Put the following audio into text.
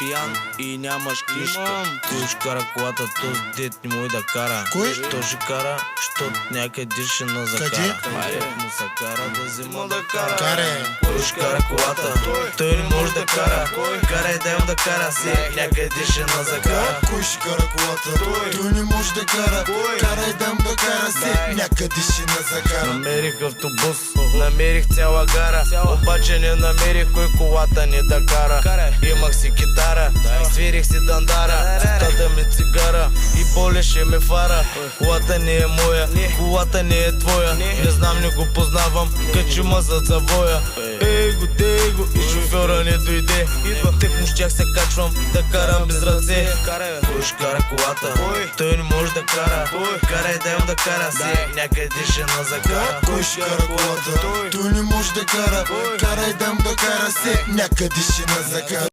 пиян и нямаш книжка. Кой ще кара колата, този дет не му и да кара. Кой? Що ще кара, щото някъде ще на закара. Айде му се кара да взима да кара. Каре. Кой ще кара колата, той не може да кара. Карай да им да кара си, някъде ще на закара. Кой ще кара колата? Той не може да кара. Карай дам да кара се, някъде ще на закара. Намерих автобус, намерих цяла гара, обаче не намерих кой колата ни да кара. Имах си китара, свирих си дандара, устата ми цигара и болеше ме фара. Колата не е моя, колата не е твоя, не знам, не го познавам, качи ма зад завоя. Ей го и шофьора не дойде. Тъкмо щях се качвам да карам без ръце. Кой ще кара колата, той не може да кара. Карай да им да кара се, някъде ще на закара. Кой ще кара колата? Той не може да кара. Карай дам да кара се, някъде ще на закара.